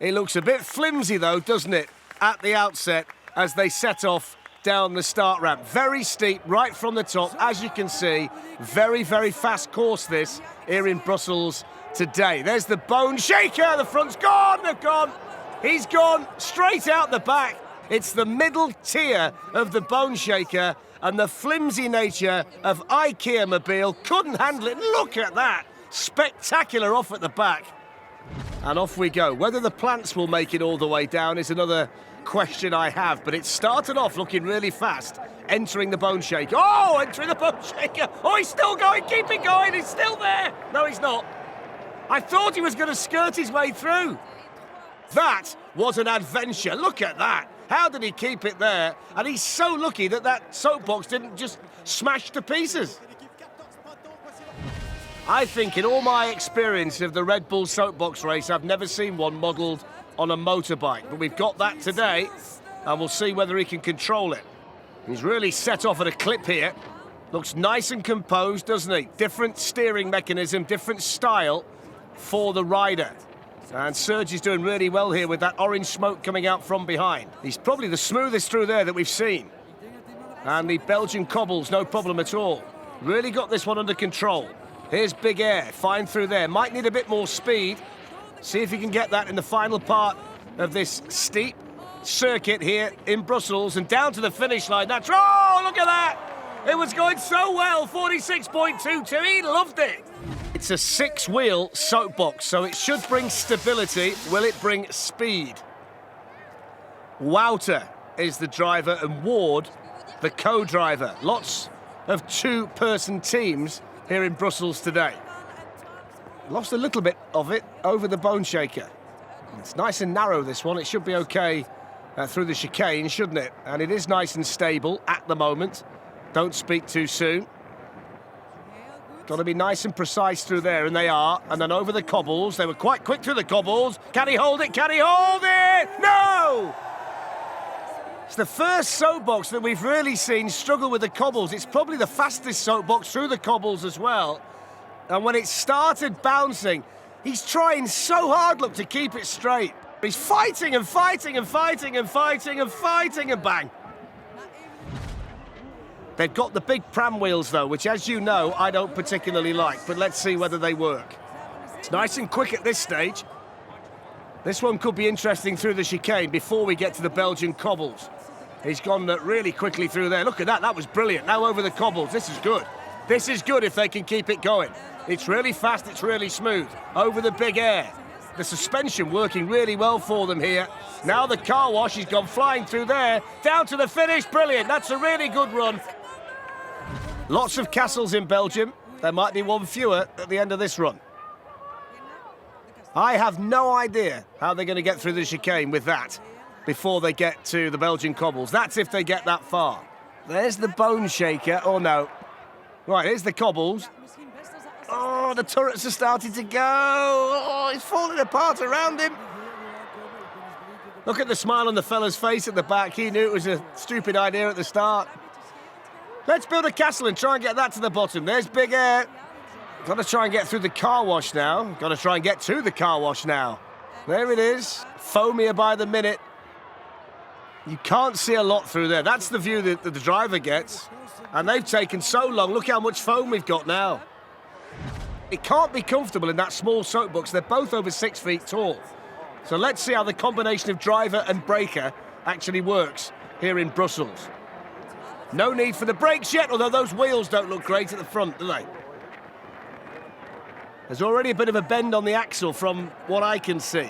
It looks a bit flimsy though, doesn't it, at the outset as they set off down the start ramp. Very steep right from the top, as you can see. Very, very fast course this here in Brussels today. There's the bone shaker, the front's gone, they've gone. He's gone straight out the back. It's the middle tier of the bone shaker, and the flimsy nature of IKEA MOBIEL couldn't handle it. Look at that. Spectacular off at the back. And off we go. Whether the plants will make it all the way down is another question I have, but it started off looking really fast, entering the bone shaker. Oh, entering the bone shaker. Oh, he's still going. Keep it going. He's still there. No, he's not. I thought he was going to skirt his way through. That was an adventure. Look at that. How did he keep it there? And he's so lucky that that soapbox didn't just smash to pieces. I think in all my experience of the Red Bull soapbox race, I've never seen one modelled on a motorbike. But we've got that today, and we'll see whether he can control it. He's really set off at a clip here. Looks nice and composed, doesn't he? Different steering mechanism, different style for the rider. And Serge is doing really well here with that orange smoke coming out from behind. He's probably the smoothest through there that we've seen. And the Belgian cobbles, no problem at all. Really got this one under control. Here's Big Air, fine through there. Might need a bit more speed. See if he can get that in the final part of this steep circuit here in Brussels. And down to the finish line. That's, oh, look at that! It was going so well, 46.22. He loved it. It's a 6-wheel soapbox, so it should bring stability. Will it bring speed? Wouter is the driver and Ward the co-driver. Lots of 2-person teams here in Brussels today. Lost a little bit of it over the bone shaker. It's nice and narrow, this one. It should be okay through the chicane, shouldn't it? And it is nice and stable at the moment. Don't speak too soon. Got to be nice and precise through there, and they are. And then over the cobbles. They were quite quick through the cobbles. Can he hold it? Can he hold it? No! It's the first soapbox that we've really seen struggle with the cobbles. It's probably the fastest soapbox through the cobbles as well. And when it started bouncing, he's trying so hard, look, to keep it straight. He's fighting and fighting and fighting and fighting and fighting, and bang. They've got the big pram wheels, though, which, as you know, I don't particularly like. But let's see whether they work. It's nice and quick at this stage. This one could be interesting through the chicane before we get to the Belgian cobbles. He's gone really quickly through there. Look at that, that was brilliant. Now over the cobbles, this is good. This is good if they can keep it going. It's really fast, it's really smooth. Over the Big Air. The suspension working really well for them here. Now the car wash, he's gone flying through there. Down to the finish, brilliant. That's a really good run. Lots of castles in Belgium. There might be one fewer at the end of this run. I have no idea how they're going to get through the chicane with that before they get to the Belgian cobbles. That's if they get that far. There's the bone shaker. Oh, no. Right, here's the cobbles. Oh, the turrets are starting to go. Oh, it's falling apart around him. Look at the smile on the fella's face at the back. He knew it was a stupid idea at the start. Let's build a castle and try and get that to the bottom. There's Big Air. Got to try and get through the car wash now. Got to try and get to the car wash now. There it is. Foamier by the minute. You can't see a lot through there. That's the view that the driver gets. And they've taken so long. Look how much foam we've got now. It can't be comfortable in that small soapbox. They're both over 6 feet tall. So let's see how the combination of driver and braker actually works here in Brussels. No need for the brakes yet, although those wheels don't look great at the front, do they? There's already a bit of a bend on the axle from what I can see.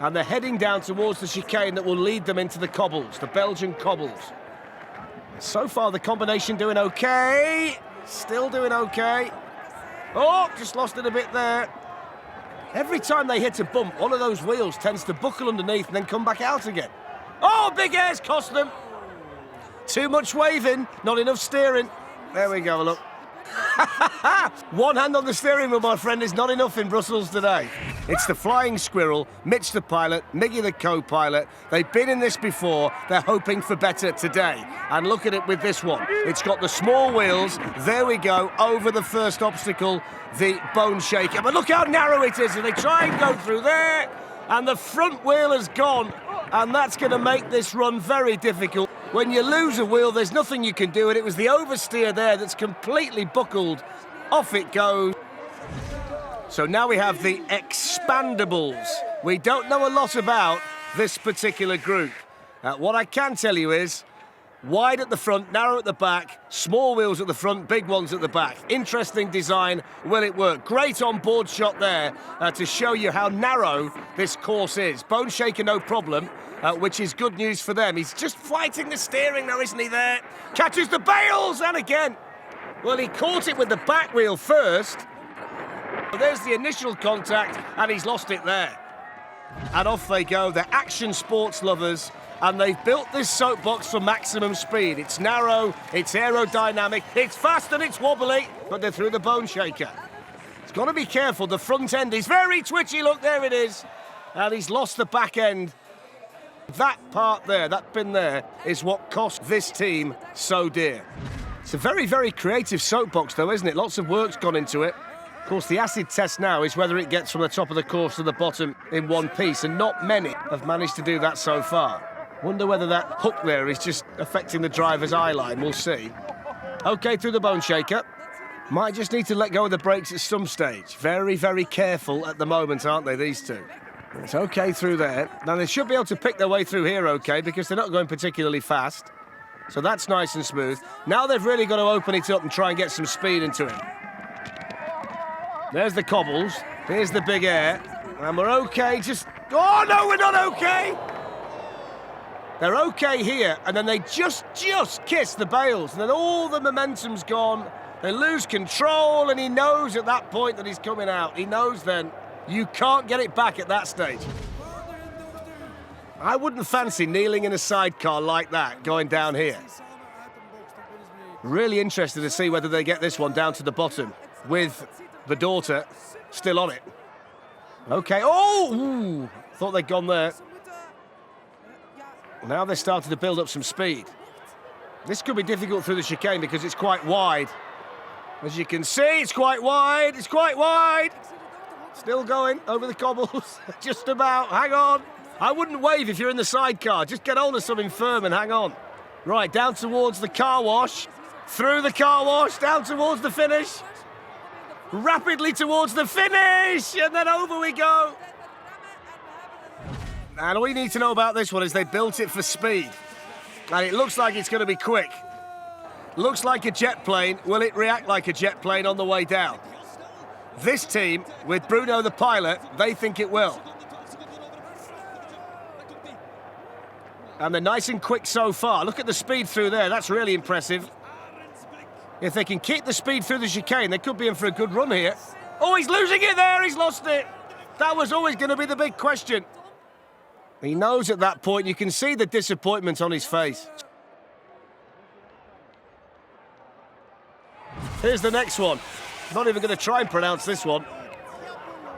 And they're heading down towards the chicane that will lead them into the cobbles, the Belgian cobbles. So far, the combination doing okay. Still doing okay. Oh, just lost it a bit there. Every time they hit a bump, one of those wheels tends to buckle underneath and then come back out again. Oh, Big Air's cost them. Too much waving, not enough steering. There we go, look. One hand on the steering wheel, my friend, is not enough in Brussels today. It's the flying squirrel, Mitch the pilot, Miggy the co-pilot. They've been in this before. They're hoping for better today. And look at it with this one. It's got the small wheels. There we go, over the first obstacle, the bone shaker. But look how narrow it is. And they try and go through there. and the front wheel has gone, and that's going to make this run very difficult. When you lose a wheel, there's nothing you can do, and it was the oversteer there that's completely buckled. Off it goes. So now we have the Expandables. We don't know a lot about this particular group. What I can tell you is, wide at the front, narrow at the back, small wheels at the front, big ones at the back. Interesting design. Will it work? Great on-board shot there to show you how narrow this course is. Bone shaker, no problem, which is good news for them. He's just fighting the steering now, isn't he, there? Catches the bales, and again. Well, he caught it with the back wheel first. Well, there's the initial contact, and he's lost it there. And off they go. They're action sports lovers. And they've built this soapbox for maximum speed. It's narrow, it's aerodynamic, it's fast and it's wobbly, but they're through the bone shaker. He's got to be careful. The front end is very twitchy. Look, there it is. And he's lost the back end. That part there, that pin there, is what cost this team so dear. It's a very, very creative soapbox, though, isn't it? Lots of work's gone into it. Of course, the acid test now is whether it gets from the top of the course to the bottom in one piece, and not many have managed to do that so far. Wonder whether that hook there is just affecting the driver's eye line. We'll see. OK, through the bone shaker. Might just need to let go of the brakes at some stage. Very, very careful at the moment, aren't they, these two? It's OK through there. Now, they should be able to pick their way through here OK, because they're not going particularly fast. So that's nice and smooth. Now they've really got to open it up and try and get some speed into it. There's the cobbles. Here's the big air. And we're OK, just... Oh, no, we're not OK! They're OK here, and then they just kiss the bales, and then all the momentum's gone. They lose control, and he knows at that point that he's coming out. He knows then you can't get it back at that stage. I wouldn't fancy kneeling in a sidecar like that, going down here. Really interested to see whether they get this one down to the bottom, with the daughter still on it. OK, oh! Ooh, thought they'd gone there. Now they're starting to build up some speed. This could be difficult through the chicane because it's quite wide. As you can see, it's quite wide, it's quite wide. Still going over the cobbles, just about, hang on. I wouldn't wave if you're in the sidecar, just get hold of something firm and hang on. Right, down towards the car wash, through the car wash, down towards the finish. Rapidly towards the finish, and then over we go. And all you need to know about this one is they built it for speed. And it looks like it's going to be quick. Looks like a jet plane. Will it react like a jet plane on the way down? This team, with Bruno the pilot, they think it will. And they're nice and quick so far. Look at the speed through there. That's really impressive. If they can keep the speed through the chicane, they could be in for a good run here. Oh, he's losing it there. He's lost it. That was always going to be the big question. He knows at that point, you can see the disappointment on his face. Here's the next one. Not even going to try and pronounce this one.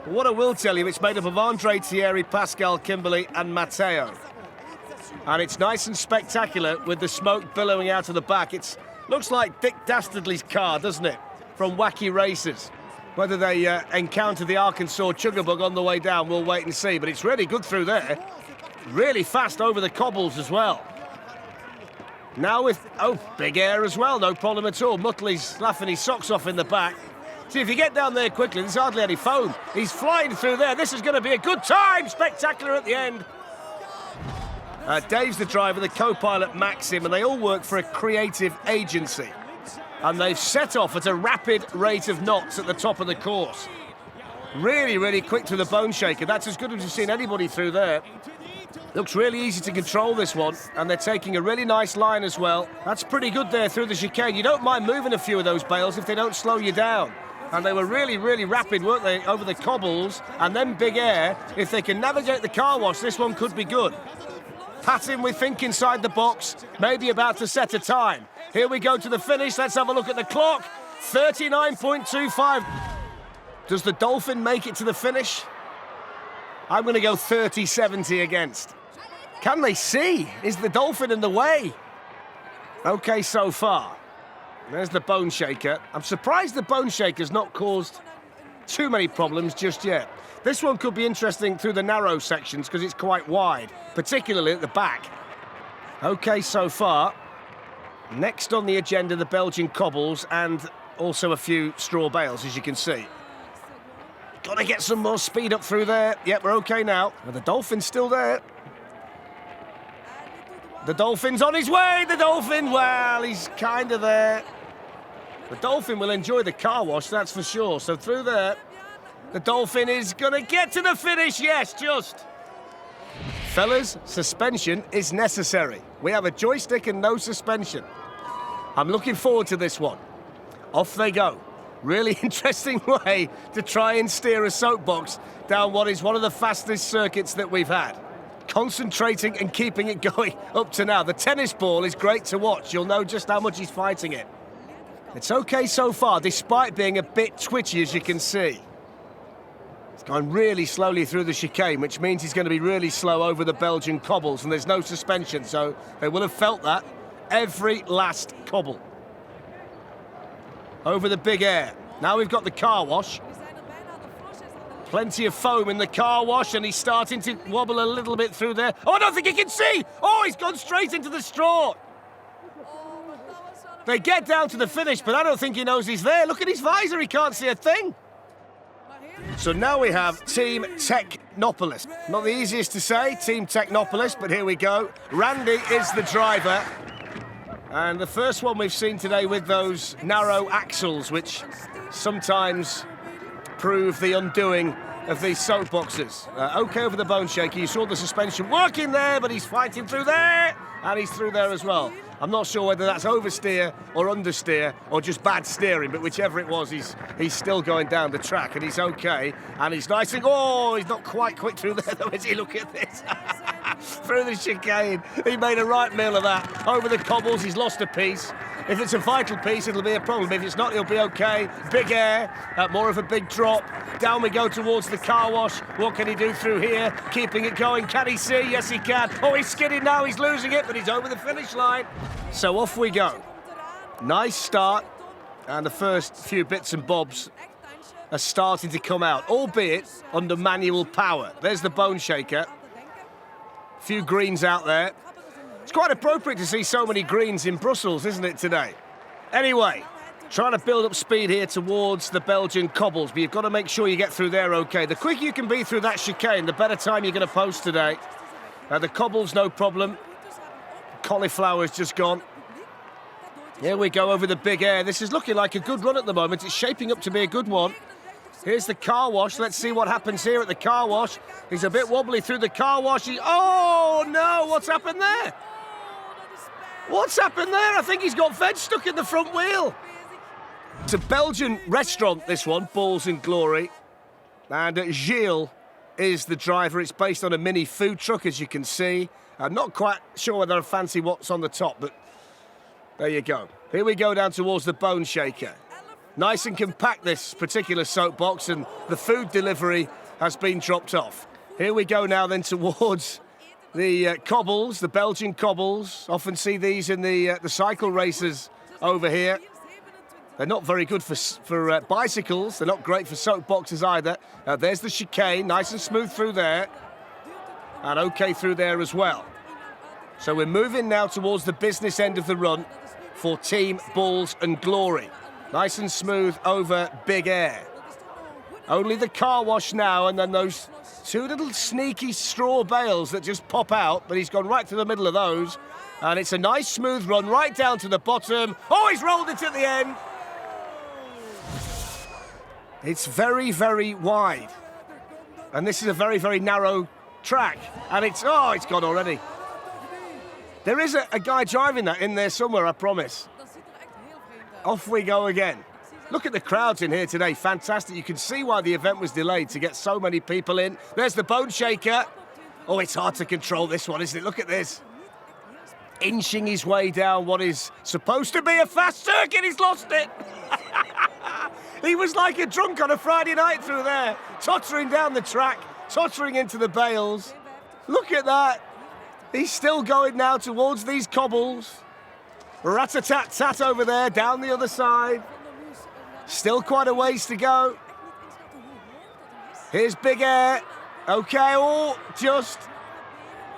But what I will tell you, it's made up of Andre, Thierry, Pascal, Kimberly and Matteo. And it's nice and spectacular with the smoke billowing out of the back. It looks like Dick Dastardly's car, doesn't it? From Wacky Races. Whether they encounter the Arkansas Chuggabug on the way down, we'll wait and see. But it's really good through there. Really fast over the cobbles as well. Now with, oh, big air as well, no problem at all. Muttley's laughing his socks off in the back. See, if you get down there quickly, there's hardly any foam. He's flying through there. This is going to be a good time. Spectacular at the end. Dave's the driver, the co-pilot Maxim, and they all work for a creative agency. And they've set off at a rapid rate of knots at the top of the course. Really, really quick to the bone shaker. That's as good as you've seen anybody through there. Looks really easy to control this one, and they're taking a really nice line as well. That's pretty good there through the chicane. You don't mind moving a few of those bales if they don't slow you down. And they were really, really rapid, weren't they, over the cobbles, and then big air. If they can navigate the car wash, this one could be good. Pattyn, we think, inside the box, maybe about to set a time. Here we go to the finish. Let's have a look at the clock. 39.25. Does the Dolphin make it to the finish? I'm going to go 30.70 against. Can they see? Is the Dolphin in the way? OK, so far. There's the bone shaker. I'm surprised the bone shaker's not caused too many problems just yet. This one could be interesting through the narrow sections because it's quite wide, particularly at the back. Okay, so far. Next on the agenda, the Belgian cobbles and also a few straw bales, as you can see. Got to get some more speed up through there. Yep, we're okay now. Well, the Dolphin's still there. The Dolphin's on his way. The Dolphin, well, he's kind of there. The Dolphin will enjoy the car wash, that's for sure. So through there, the Dolphin is going to get to the finish. Yes, just. Fellas, suspension is necessary. We have a joystick and no suspension. I'm looking forward to this one. Off they go. Really interesting way to try and steer a Soapbox down what is one of the fastest circuits that we've had. Concentrating and keeping it going up to now. The tennis ball is great to watch. You'll know just how much he's fighting it. It's okay so far, despite being a bit twitchy, as you can see. It's gone really slowly through the chicane, which means he's going to be really slow over the Belgian cobbles, and there's no suspension, so they will have felt that every last cobble. Over the big air. Now we've got the car wash. Plenty of foam in the car wash, and he's starting to wobble a little bit through there. Oh, I don't think he can see! Oh, he's gone straight into the straw! They get down to the finish, but I don't think he knows he's there. Look at his visor, he can't see a thing. So now we have Team Technopolis. Not the easiest to say, Team Technopolis, but here we go. Randy is the driver. And the first one we've seen today with those narrow axles, which sometimes prove the undoing of these Soapboxes. Okay over the bone shaker. You saw the suspension working there, but he's fighting through there, and he's through there as well. I'm not sure whether that's oversteer or understeer or just bad steering, but whichever it was, he's still going down the track, and he's okay, and he's nice and... Oh, he's not quite quick through there, though, is he? Look at this. Through the chicane. He made a right meal of that. Over the cobbles, he's lost a piece. If it's a vital piece, it'll be a problem. If it's not, he'll be okay. Big air, more of a big drop. Down we go towards the car wash. What can he do through here? Keeping it going. Can he see? Yes, he can. Oh, he's skidding now. He's losing it, but he's over the finish line. So off we go. Nice start. And the first few bits and bobs are starting to come out, albeit under manual power. There's the bone shaker. Few greens out there. It's quite appropriate to see so many greens in Brussels, isn't it, today? Anyway, trying to build up speed here towards the Belgian cobbles, but you've got to make sure you get through there okay. The quicker you can be through that chicane, the better time you're going to post today. The cobbles, no problem. Cauliflower's just gone. Here we go over the big air. This is looking like a good run at the moment. It's shaping up to be a good one. Here's the car wash. Let's see what happens here at the car wash. He's a bit wobbly through the car wash. Oh, no, what's happened there? What's happened there? I think he's got veg stuck in the front wheel. It's a Belgian restaurant, this one, Balls and Glory. And Gilles is the driver. It's based on a mini food truck, as you can see. I'm not quite sure whether I fancy what's on the top, but there you go. Here we go down towards the bone shaker. Nice and compact, this particular Soapbox, and the food delivery has been dropped off. Here we go now then towards the cobbles, the Belgian cobbles. Often see these in the cycle races over here. They're not very good for bicycles. They're not great for Soapboxes either. There's the chicane, nice and smooth through there. And okay through there as well. So we're moving now towards the business end of the run for Team Balls and Glory. Nice and smooth over big air. Only the car wash now, and then those two little sneaky straw bales that just pop out, but he's gone right through the middle of those. And it's a nice smooth run right down to the bottom. Oh, he's rolled it at the end. It's very, very wide. And this is a very, very narrow track. And it's gone already. There is a guy driving that in there somewhere, I promise. Off we go again. Look at the crowds in here today, fantastic. You can see why the event was delayed, to get so many people in. There's the bone shaker. Oh, it's hard to control this one, isn't it? Look at this. Inching his way down what is supposed to be a fast circuit, he's lost it. He was like a drunk on a Friday night through there, tottering down the track, tottering into the bales. Look at that. He's still going now towards these cobbles. Rat-a-tat-tat over there, down the other side. Still quite a ways to go. Here's Big Air. Okay, oh, just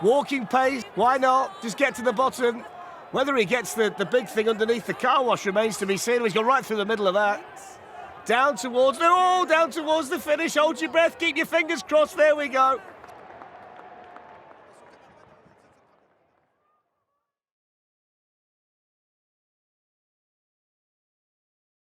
walking pace. Why not? Just get to the bottom. Whether he gets the big thing underneath the car wash remains to be seen. He's gone right through the middle of that. Down towards the finish. Hold your breath, keep your fingers crossed. There we go.